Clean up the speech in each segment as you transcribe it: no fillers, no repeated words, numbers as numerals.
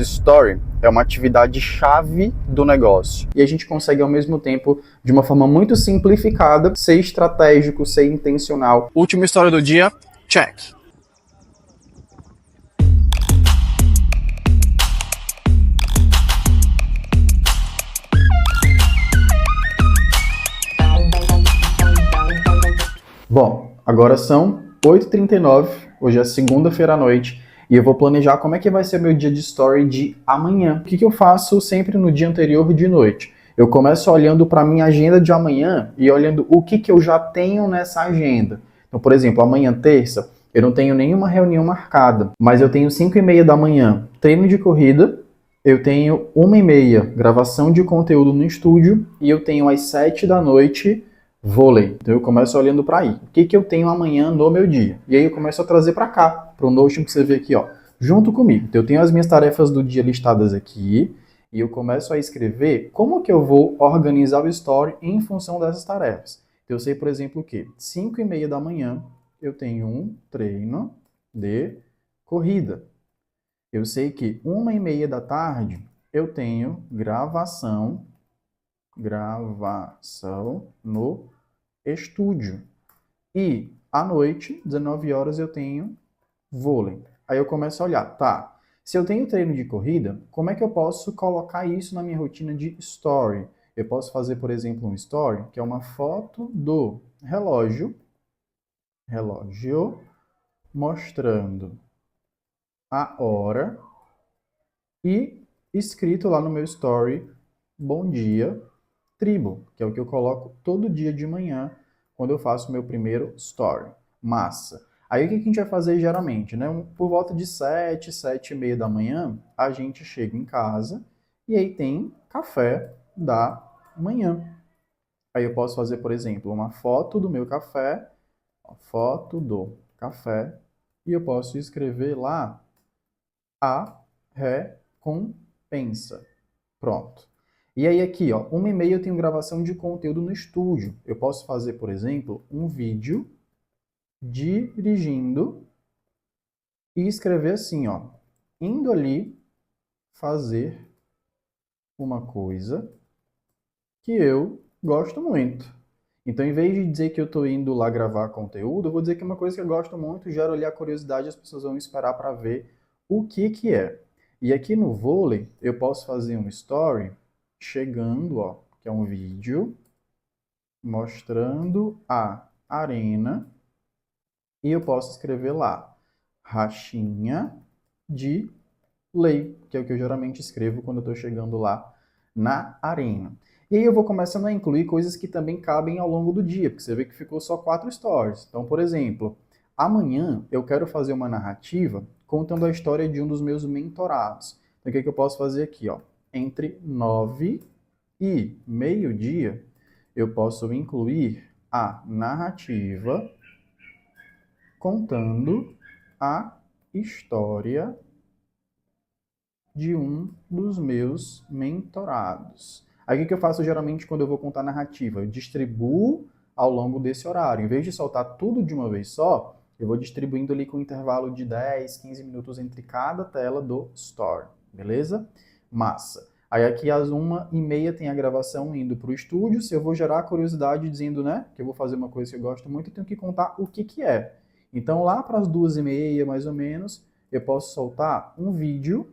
Story é uma atividade chave do negócio e a gente consegue ao mesmo tempo, de uma forma muito simplificada, ser estratégico, ser intencional. Última história do dia, check. Bom, agora são 8h39, hoje é segunda-feira à noite, e eu vou planejar como é que vai ser meu dia de story de amanhã. O que eu faço sempre no dia anterior de noite? Eu começo olhando para a minha agenda de amanhã e olhando o que eu já tenho nessa agenda. Então, por exemplo, amanhã, terça, eu não tenho nenhuma reunião marcada, mas eu tenho 5h30 da manhã treino de corrida, eu tenho 1h30 gravação de conteúdo no estúdio e eu tenho às 7 da noite vôlei. Então eu começo olhando para aí. O que eu tenho amanhã no meu dia? E aí eu começo a trazer para cá, para o Notion que você vê aqui, ó, junto comigo. Então eu tenho as minhas tarefas do dia listadas aqui e eu começo a escrever como que eu vou organizar o story em função dessas tarefas. Então eu sei, por exemplo, que 5h30 da manhã eu tenho um treino de corrida. Eu sei que 1h30 da tarde eu tenho gravação no estúdio. E à noite, 19 horas, eu tenho vôlei. Aí eu começo a olhar, tá, se eu tenho treino de corrida, como é que eu posso colocar isso na minha rotina de story? Eu posso fazer, por exemplo, um story, que é uma foto do relógio mostrando a hora e escrito lá no meu story, bom dia, tribo, que é o que eu coloco todo dia de manhã quando eu faço meu primeiro story. Massa. Aí o que a gente vai fazer geralmente, né? Por volta de 7h30 da manhã, a gente chega em casa e aí tem café da manhã. Aí eu posso fazer, por exemplo, uma foto do meu café, e eu posso escrever lá a recompensa. Pronto. E aí aqui, ó, 1h30 eu tenho gravação de conteúdo no estúdio. Eu posso fazer, por exemplo, um vídeo dirigindo e escrever assim, ó, indo ali fazer uma coisa que eu gosto muito. Então, em vez de dizer que eu estou indo lá gravar conteúdo, eu vou dizer que é uma coisa que eu gosto muito, gera ali a curiosidade, as pessoas vão esperar para ver o que é. E aqui no vôlei, eu posso fazer um story chegando, ó, que é um vídeo mostrando a arena e eu posso escrever lá, rachinha de lei, que é o que eu geralmente escrevo quando eu estou chegando lá na arena. E aí eu vou começando a incluir coisas que também cabem ao longo do dia, porque você vê que ficou só 4 stories. Então, por exemplo, amanhã eu quero fazer uma narrativa contando a história de um dos meus mentorados. Então, o que eu posso fazer aqui? Ó? Entre 9 e meio-dia, eu posso incluir a narrativa contando a história de um dos meus mentorados. Aí o que eu faço geralmente quando eu vou contar narrativa? Eu distribuo ao longo desse horário. Em vez de soltar tudo de uma vez só, eu vou distribuindo ali com um intervalo de 10, 15 minutos entre cada tela do story. Beleza? Massa. Aí aqui às 1h30 tem a gravação indo para o estúdio. Se eu vou gerar curiosidade dizendo, né, que eu vou fazer uma coisa que eu gosto muito, eu tenho que contar o que é. Então lá para as 2h30, mais ou menos, eu posso soltar um vídeo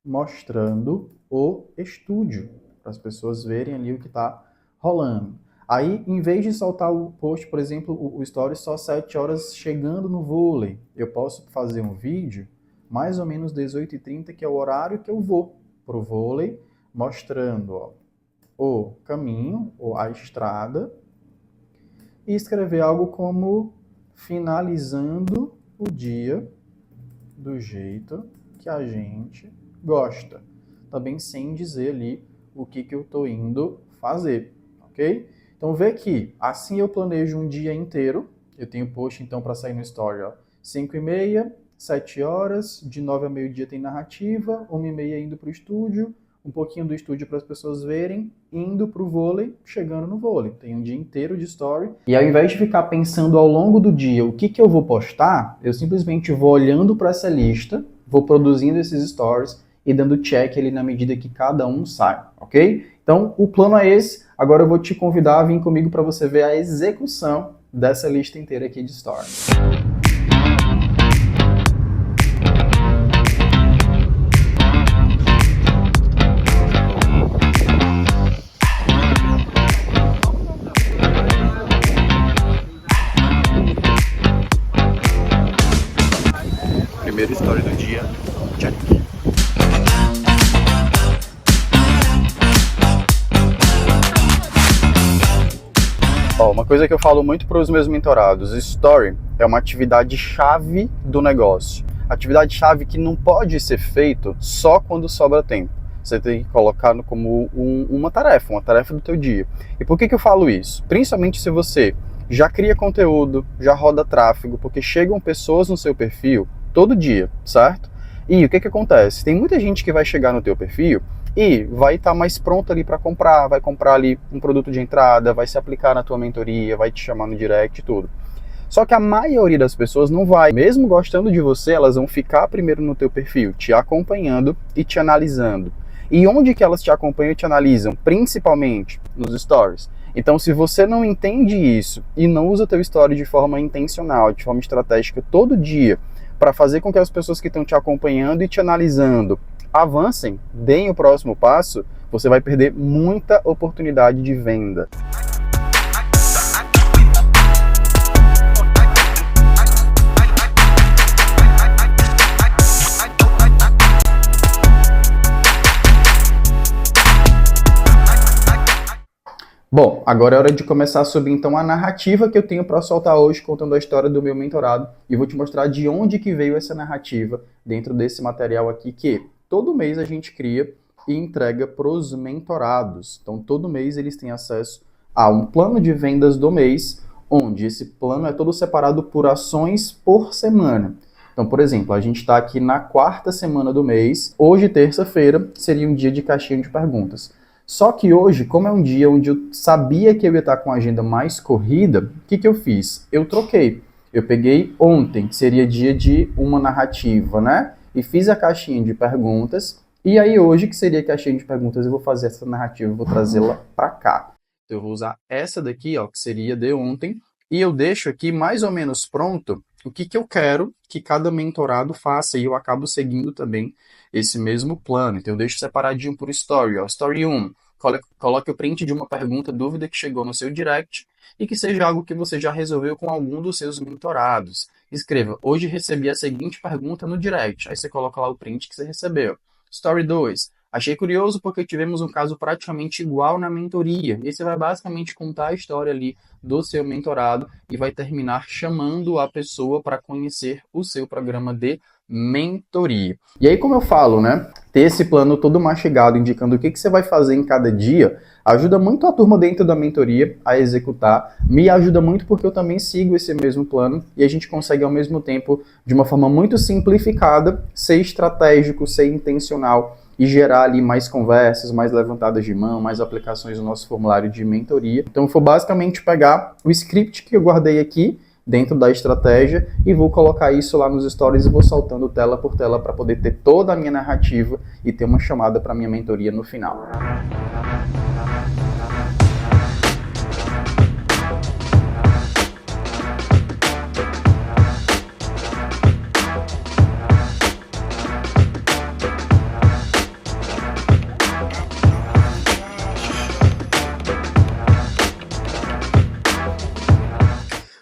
mostrando o estúdio, para as pessoas verem ali o que está rolando. Aí, em vez de soltar o post, por exemplo, o story só 7 horas chegando no vôlei, eu posso fazer um vídeo mais ou menos 18h30, que é o horário que eu vou para o vôlei, mostrando, ó, o caminho, ou a estrada, e escrever algo como finalizando o dia do jeito que a gente gosta. Também sem dizer ali o que eu estou indo fazer, ok? Então vê que assim eu planejo um dia inteiro. Eu tenho post então para sair no story, ó, 5h30, 7 horas, de 9 a meio-dia tem narrativa, 1h30 indo para o estúdio, um pouquinho do estúdio para as pessoas verem, indo para o vôlei, chegando no vôlei. Tem um dia inteiro de story. E ao invés de ficar pensando ao longo do dia o que eu vou postar, eu simplesmente vou olhando para essa lista, vou produzindo esses stories e dando check ali na medida que cada um sai, ok? Então, o plano é esse. Agora eu vou te convidar a vir comigo para você ver a execução dessa lista inteira aqui de stories. Primeira história do dia, check. Uma coisa que eu falo muito para os meus mentorados, story é uma atividade chave do negócio. Atividade chave que não pode ser feito só quando sobra tempo. Você tem que colocar como uma tarefa do teu dia. E por que eu falo isso? Principalmente se você já cria conteúdo, já roda tráfego, porque chegam pessoas no seu perfil todo dia, certo? E o que acontece? Tem muita gente que vai chegar no teu perfil e vai estar mais pronto ali para comprar, vai comprar ali um produto de entrada, vai se aplicar na tua mentoria, vai te chamar no direct e tudo. Só que a maioria das pessoas não vai. Mesmo gostando de você, elas vão ficar primeiro no teu perfil, te acompanhando e te analisando. E onde que elas te acompanham e te analisam? Principalmente nos stories. Então, se você não entende isso e não usa o teu story de forma intencional, de forma estratégica todo dia, para fazer com que as pessoas que estão te acompanhando e te analisando avancem, deem o próximo passo, você vai perder muita oportunidade de venda. Bom, agora é hora de começar sobre então a narrativa que eu tenho para soltar hoje contando a história do meu mentorado e vou te mostrar de onde que veio essa narrativa dentro desse material aqui que todo mês a gente cria e entrega para os mentorados. Então todo mês eles têm acesso a um plano de vendas do mês, onde esse plano é todo separado por ações por semana. Então, por exemplo, a gente está aqui na 4ª semana do mês, hoje terça-feira seria um dia de caixinha de perguntas. Só que hoje, como é um dia onde eu sabia que eu ia estar com a agenda mais corrida, o que eu fiz? Eu troquei. Eu peguei ontem, que seria dia de uma narrativa, né? E fiz a caixinha de perguntas. E aí hoje, que seria a caixinha de perguntas, eu vou fazer essa narrativa, vou trazê-la para cá. Então eu vou usar essa daqui, ó, que seria de ontem. E eu deixo aqui mais ou menos pronto o que eu quero que cada mentorado faça. E eu acabo seguindo também esse mesmo plano. Então eu deixo separadinho por story. Ó. Story 1, coloque o print de uma pergunta, dúvida que chegou no seu direct e que seja algo que você já resolveu com algum dos seus mentorados. Escreva, hoje recebi a seguinte pergunta no direct. Aí você coloca lá o print que você recebeu. Story 2, achei curioso porque tivemos um caso praticamente igual na mentoria. E você vai basicamente contar a história ali do seu mentorado e vai terminar chamando a pessoa para conhecer o seu programa de mentoria. E aí, como eu falo, né? Ter esse plano todo mastigado, indicando o que você vai fazer em cada dia, ajuda muito a turma dentro da mentoria a executar. Me ajuda muito porque eu também sigo esse mesmo plano e a gente consegue, ao mesmo tempo, de uma forma muito simplificada, ser estratégico, ser intencional e gerar ali mais conversas, mais levantadas de mão, mais aplicações no nosso formulário de mentoria. Então, foi basicamente pegar o script que eu guardei aqui dentro da estratégia e vou colocar isso lá nos stories e vou saltando tela por tela para poder ter toda a minha narrativa e ter uma chamada para minha mentoria no final.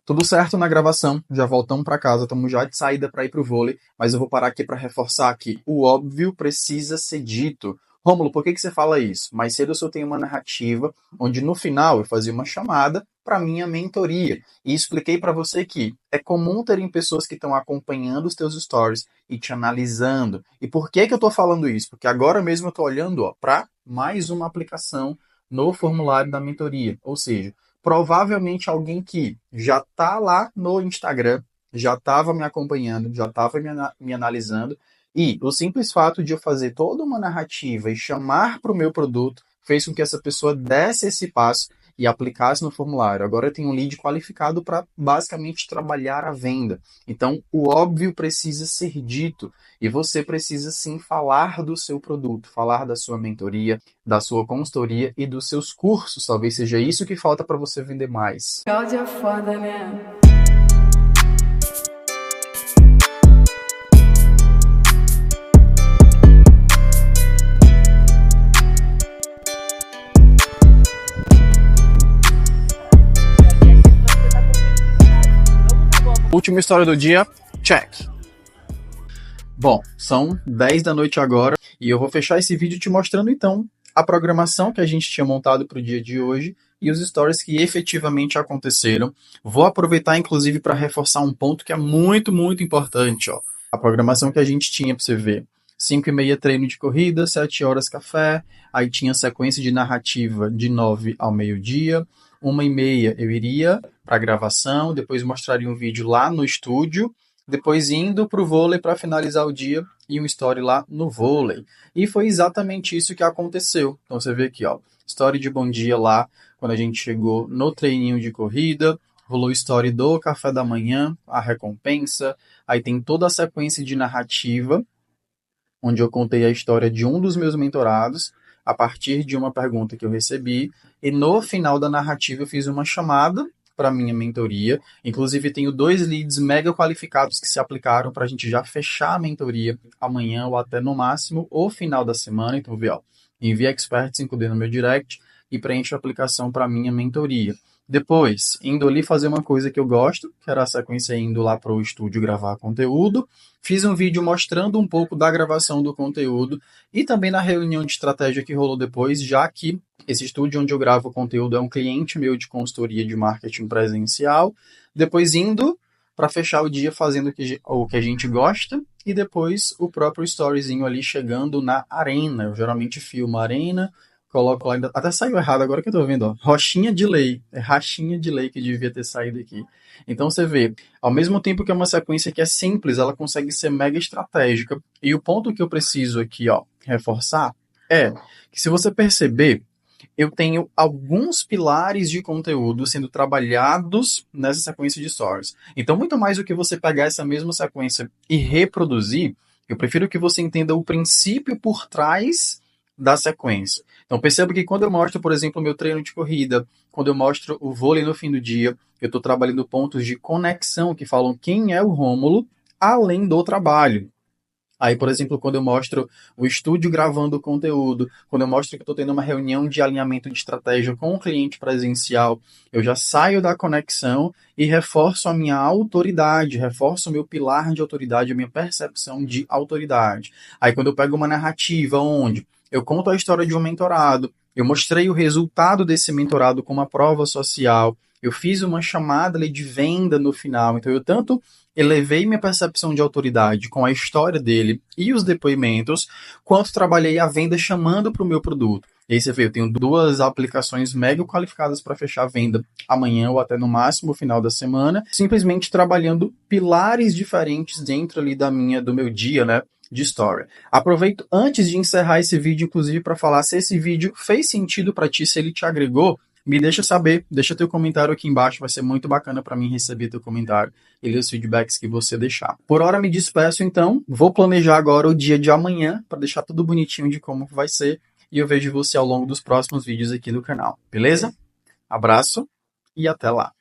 Tudo certo na gravação, já voltamos para casa, estamos já de saída para ir para o vôlei, mas eu vou parar aqui para reforçar que o óbvio precisa ser dito. Rômulo, por que você fala isso? Mais cedo eu soltei uma narrativa onde no final eu fazia uma chamada para minha mentoria e expliquei para você que é comum terem pessoas que estão acompanhando os teus stories e te analisando. E por que eu estou falando isso? Porque agora mesmo eu estou olhando para mais uma aplicação no formulário da mentoria, ou seja, provavelmente alguém que já está lá no Instagram, já estava me acompanhando, já estava me analisando, e o simples fato de eu fazer toda uma narrativa e chamar para o meu produto fez com que essa pessoa desse esse passo e aplicasse no formulário. Agora eu tenho um lead qualificado para basicamente trabalhar a venda. Então, o óbvio precisa ser dito e você precisa sim falar do seu produto, falar da sua mentoria, da sua consultoria e dos seus cursos. Talvez seja isso que falta para você vender mais. Cláudia é foda, né? Última história do dia, check. Bom, são 10 da noite agora e eu vou fechar esse vídeo te mostrando então a programação que a gente tinha montado para o dia de hoje e os stories que efetivamente aconteceram. Vou aproveitar inclusive para reforçar um ponto que é muito, muito importante. Ó. A programação que a gente tinha para você ver. 5h30 treino de corrida, 7 horas café, aí tinha sequência de narrativa de 9 ao meio-dia, 1h30 eu iria para a gravação, depois mostraria um vídeo lá no estúdio, depois indo para o vôlei para finalizar o dia e um story lá no vôlei. E foi exatamente isso que aconteceu. Então você vê aqui, ó, story de bom dia lá, quando a gente chegou no treininho de corrida, rolou story do café da manhã, a recompensa, aí tem toda a sequência de narrativa, onde eu contei a história de um dos meus mentorados, a partir de uma pergunta que eu recebi, e no final da narrativa eu fiz uma chamada para minha mentoria. Inclusive, tenho 2 leads mega qualificados que se aplicaram para a gente já fechar a mentoria amanhã ou até no máximo o final da semana. Então, vê, ó, envia Expert 5D no meu direct e preenche a aplicação para minha mentoria. Depois, indo ali fazer uma coisa que eu gosto, que era a sequência indo lá para o estúdio gravar conteúdo. Fiz um vídeo mostrando um pouco da gravação do conteúdo e também na reunião de estratégia que rolou depois, já que esse estúdio onde eu gravo o conteúdo é um cliente meu de consultoria de marketing presencial. Depois indo para fechar o dia fazendo o que a gente gosta e depois o próprio storyzinho ali chegando na arena. Eu geralmente filmo a arena, coloco lá, até saiu errado agora que eu tô vendo, ó, rochinha de lei, é rachinha de lei que devia ter saído aqui. Então você vê, ao mesmo tempo que é uma sequência que é simples, ela consegue ser mega estratégica. E o ponto que eu preciso aqui, ó, reforçar é que se você perceber, eu tenho alguns pilares de conteúdo sendo trabalhados nessa sequência de stories. Então, muito mais do que você pegar essa mesma sequência e reproduzir, eu prefiro que você entenda o princípio por trás da sequência. Então, perceba que quando eu mostro, por exemplo, o meu treino de corrida, quando eu mostro o vôlei no fim do dia, eu estou trabalhando pontos de conexão que falam quem é o Rômulo além do trabalho. Aí, por exemplo, quando eu mostro o estúdio gravando o conteúdo, quando eu mostro que estou tendo uma reunião de alinhamento de estratégia com o cliente presencial, eu já saio da conexão e reforço a minha autoridade, reforço o meu pilar de autoridade, a minha percepção de autoridade. Aí, quando eu pego uma narrativa onde eu conto a história de um mentorado, eu mostrei o resultado desse mentorado com uma prova social, eu fiz uma chamada ali de venda no final, então eu tanto elevei minha percepção de autoridade com a história dele e os depoimentos, quanto trabalhei a venda chamando para o meu produto. E aí você vê, eu tenho 2 aplicações mega qualificadas para fechar a venda amanhã ou até no máximo final da semana, simplesmente trabalhando pilares diferentes dentro ali do meu dia, né, de story. Aproveito antes de encerrar esse vídeo, inclusive, para falar se esse vídeo fez sentido para ti, se ele te agregou. Me deixa saber, deixa teu comentário aqui embaixo, vai ser muito bacana para mim receber teu comentário e ler os feedbacks que você deixar. Por hora me despeço então, vou planejar agora o dia de amanhã para deixar tudo bonitinho de como vai ser e eu vejo você ao longo dos próximos vídeos aqui do canal, beleza? Abraço e até lá!